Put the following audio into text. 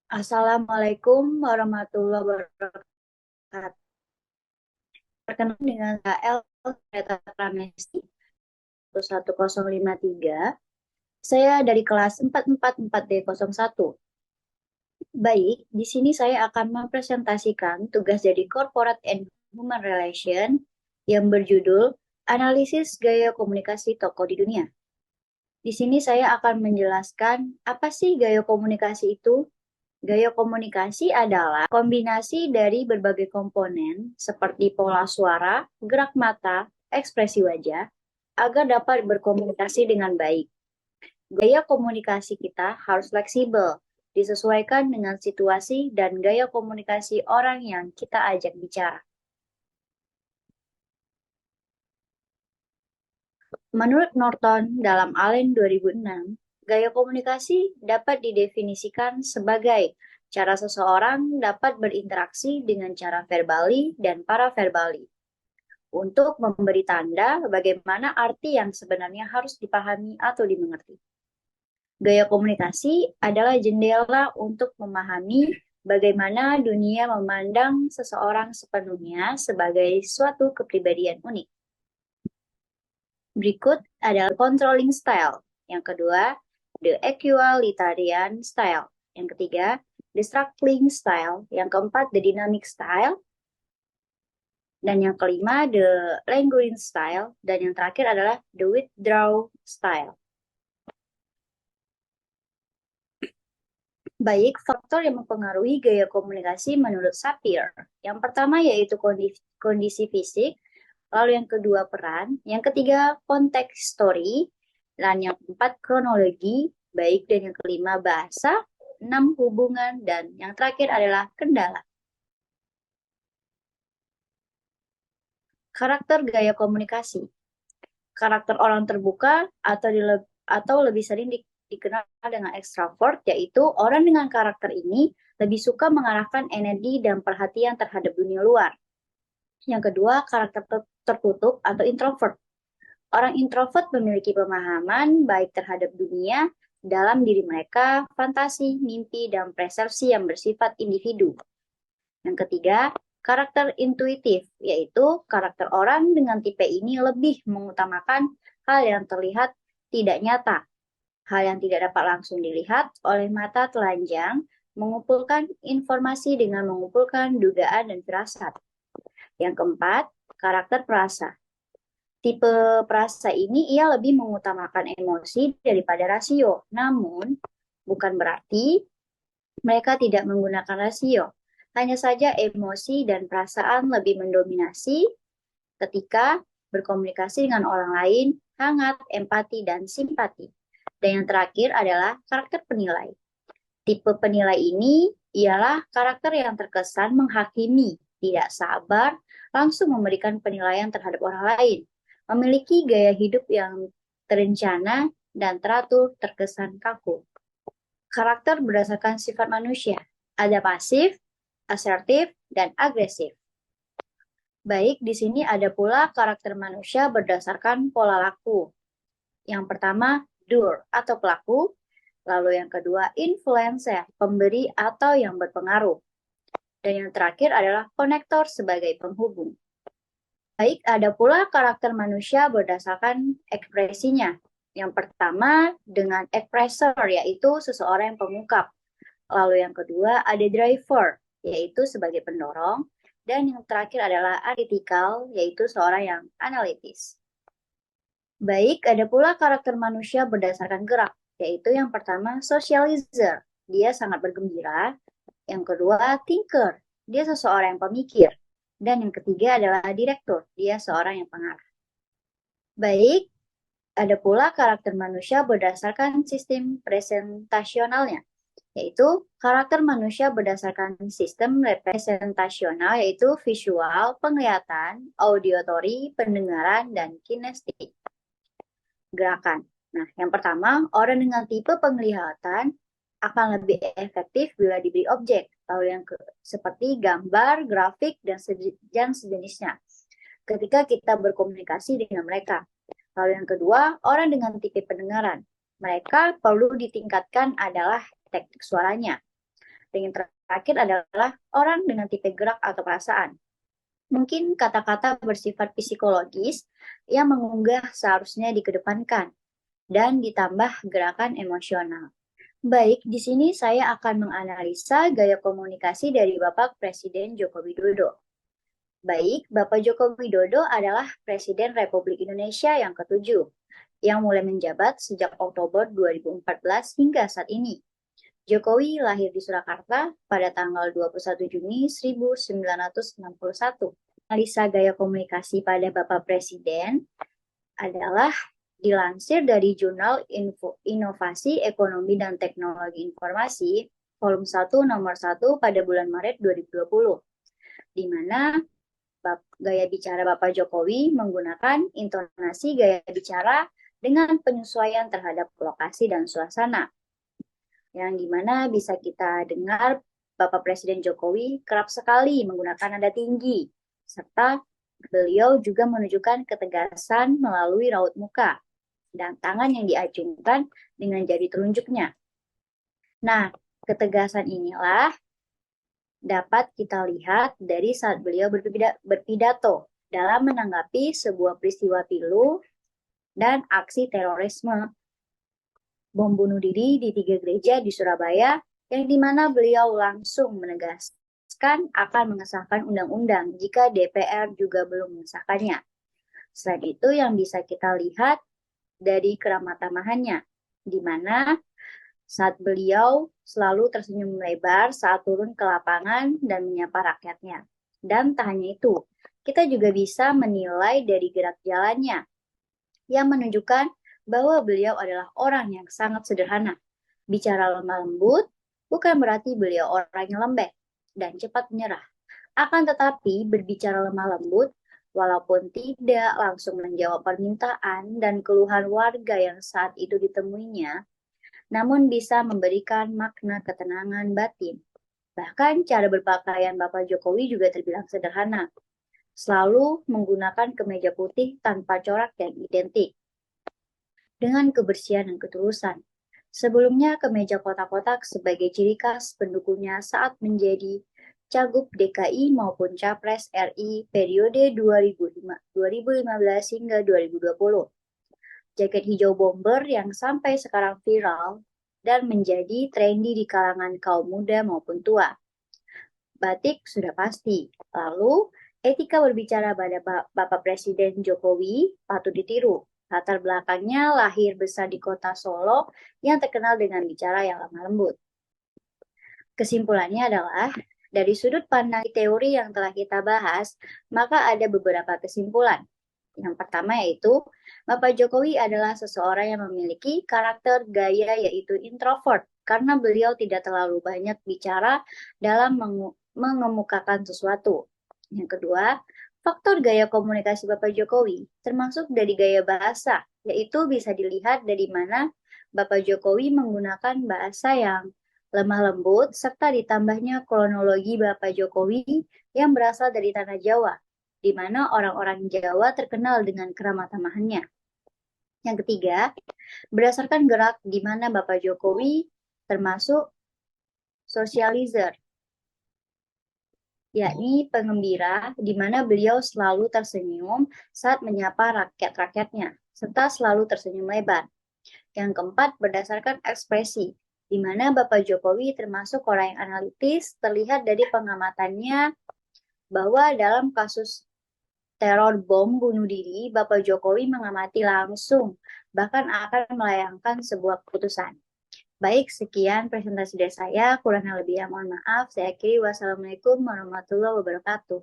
Assalamualaikum warahmatullahi wabarakatuh. Perkenalkan dengan KL Kereta Pramesti 1053. Saya dari kelas 444D01. Baik, di sini saya akan mempresentasikan tugas dari Corporate and Human Relation yang berjudul Analisis Gaya Komunikasi Tokoh di Dunia. Di sini saya akan menjelaskan apa sih gaya komunikasi itu. Gaya komunikasi adalah kombinasi dari berbagai komponen seperti pola suara, gerak mata, ekspresi wajah, agar dapat berkomunikasi dengan baik. Gaya komunikasi kita harus fleksibel, disesuaikan dengan situasi dan gaya komunikasi orang yang kita ajak bicara. Menurut Norton dalam Allen 2006, gaya komunikasi dapat didefinisikan sebagai cara seseorang dapat berinteraksi dengan cara verbali dan paraverbali untuk memberi tanda bagaimana arti yang sebenarnya harus dipahami atau dimengerti. Gaya komunikasi adalah jendela untuk memahami bagaimana dunia memandang seseorang sepenuhnya sebagai suatu kepribadian unik. Berikut adalah controlling style. Yang kedua, the equalitarian style. Yang ketiga, the struggling style. Yang keempat, the dynamic style. Dan yang kelima, the lingering style. Dan yang terakhir adalah the withdraw style. Baik, faktor yang mempengaruhi gaya komunikasi menurut Sapir. Yang pertama yaitu kondisi fisik, lalu yang kedua peran, yang ketiga konteks story, dan yang keempat kronologi, baik, dan yang kelima bahasa, 6 hubungan, dan yang terakhir adalah kendala. Karakter gaya komunikasi. Karakter orang terbuka atau lebih sering dikenal dengan extrovert, yaitu orang dengan karakter ini lebih suka mengarahkan energi dan perhatian terhadap dunia luar. Yang kedua, karakter tertutup atau introvert. Orang introvert memiliki pemahaman baik terhadap dunia dalam diri mereka, fantasi, mimpi, dan persepsi yang bersifat individu. Yang ketiga, karakter intuitif, yaitu karakter orang dengan tipe ini lebih mengutamakan hal yang terlihat tidak nyata, hal yang tidak dapat langsung dilihat oleh mata telanjang, mengumpulkan informasi dengan mengumpulkan dugaan dan firasat. Yang keempat, karakter perasa. Tipe perasa ini ia lebih mengutamakan emosi daripada rasio. Namun, bukan berarti mereka tidak menggunakan rasio. Hanya saja emosi dan perasaan lebih mendominasi ketika berkomunikasi dengan orang lain, hangat, empati, dan simpati. Dan yang terakhir adalah karakter penilai. Tipe penilai ini ialah karakter yang terkesan menghakimi, tidak sabar, langsung memberikan penilaian terhadap orang lain. Memiliki gaya hidup yang terencana dan teratur, terkesan kaku. Karakter berdasarkan sifat manusia. Ada pasif, asertif, dan agresif. Baik, di sini ada pula karakter manusia berdasarkan pola laku. Yang pertama, doer atau pelaku. Lalu yang kedua, influencer, pemberi atau yang berpengaruh. Dan yang terakhir adalah konektor sebagai penghubung. Baik, ada pula karakter manusia berdasarkan ekspresinya. Yang pertama dengan expressor, yaitu seseorang yang pengungkap. Lalu yang kedua ada driver, yaitu sebagai pendorong. Dan yang terakhir adalah analytical, yaitu seorang yang analitis. Baik, ada pula karakter manusia berdasarkan gerak, yaitu yang pertama socializer, dia sangat bergembira. Yang kedua thinker, dia seseorang yang pemikir. Dan yang ketiga adalah direktur, dia seorang yang pengarah. Baik, ada pula karakter manusia berdasarkan sistem presentasionalnya, yaitu karakter manusia berdasarkan sistem representasional, yaitu visual, penglihatan, auditory, pendengaran, dan kinestik. Gerakan. Nah, yang pertama, orang dengan tipe penglihatan akan lebih efektif bila diberi objek, lalu yang seperti gambar, grafik, dan sejenisnya ketika kita berkomunikasi dengan mereka. Lalu yang kedua, orang dengan tipe pendengaran. Mereka perlu ditingkatkan adalah teknik suaranya. Dan yang terakhir adalah orang dengan tipe gerak atau perasaan. Mungkin kata-kata bersifat psikologis yang mengunggah seharusnya dikedepankan dan ditambah gerakan emosional. Baik, di sini saya akan menganalisa gaya komunikasi dari Bapak Presiden Joko Widodo. Baik, Bapak Joko Widodo adalah Presiden Republik Indonesia yang ke-7, yang mulai menjabat sejak Oktober 2014 hingga saat ini. Jokowi lahir di Surakarta pada tanggal 21 Juni 1961. Analisa gaya komunikasi pada Bapak Presiden adalah dilansir dari Jurnal Inovasi Ekonomi dan Teknologi Informasi, volume 1 nomor 1 pada bulan Maret 2020, di mana gaya bicara Bapak Jokowi menggunakan intonasi gaya bicara dengan penyesuaian terhadap lokasi dan suasana, yang dimana bisa kita dengar Bapak Presiden Jokowi kerap sekali menggunakan nada tinggi, serta beliau juga menunjukkan ketegasan melalui raut muka dan tangan yang diacungkan dengan jari telunjuknya. Nah, ketegasan inilah dapat kita lihat dari saat beliau berpidato dalam menanggapi sebuah peristiwa pilu dan aksi terorisme bom bunuh diri di 3 gereja di Surabaya, yang dimana beliau langsung menegaskan akan mengesahkan undang-undang jika DPR juga belum mengesahkannya. Selain itu yang bisa kita lihat dari keramat tamahannya, di mana saat beliau selalu tersenyum lebar saat turun ke lapangan dan menyapa rakyatnya. Dan tak hanya itu, kita juga bisa menilai dari gerak jalannya yang menunjukkan bahwa beliau adalah orang yang sangat sederhana. Bicara lemah lembut bukan berarti beliau orang yang lembek dan cepat menyerah. Akan tetapi berbicara lemah lembut, walaupun tidak langsung menjawab permintaan dan keluhan warga yang saat itu ditemuinya, namun bisa memberikan makna ketenangan batin. Bahkan cara berpakaian Bapak Jokowi juga terbilang sederhana, selalu menggunakan kemeja putih tanpa corak yang identik, dengan kebersihan dan ketulusan. Sebelumnya kemeja kotak-kotak sebagai ciri khas pendukungnya saat menjadi Cagup DKI maupun Capres RI periode 2015 hingga 2020. Jaket hijau bomber yang sampai sekarang viral dan menjadi trendy di kalangan kaum muda maupun tua. Batik sudah pasti. Lalu, etika berbicara pada Bapak Presiden Jokowi patut ditiru. Latar belakangnya lahir besar di kota Solo yang terkenal dengan bicara yang lemah lembut. Kesimpulannya adalah, dari sudut pandang teori yang telah kita bahas, maka ada beberapa kesimpulan. Yang pertama yaitu, Bapak Jokowi adalah seseorang yang memiliki karakter gaya yaitu introvert, karena beliau tidak terlalu banyak bicara dalam mengemukakan sesuatu. Yang kedua, faktor gaya komunikasi Bapak Jokowi termasuk dari gaya bahasa, yaitu bisa dilihat dari mana Bapak Jokowi menggunakan bahasa yang lemah lembut, serta ditambahnya kronologi Bapak Jokowi yang berasal dari tanah Jawa, di mana orang-orang Jawa terkenal dengan keramat tamahannya. Yang ketiga, berdasarkan gerak di mana Bapak Jokowi termasuk socializer, yakni pengembira, di mana beliau selalu tersenyum saat menyapa rakyat-rakyatnya, serta selalu tersenyum lebar. Yang keempat, berdasarkan ekspresi, di mana Bapak Jokowi termasuk orang yang analitis, terlihat dari pengamatannya bahwa dalam kasus teror bom bunuh diri, Bapak Jokowi mengamati langsung, bahkan akan melayangkan sebuah keputusan. Baik, sekian presentasi dari saya. Kurang lebihnya mohon maaf. Saya akhiri. Wassalamualaikum warahmatullahi wabarakatuh.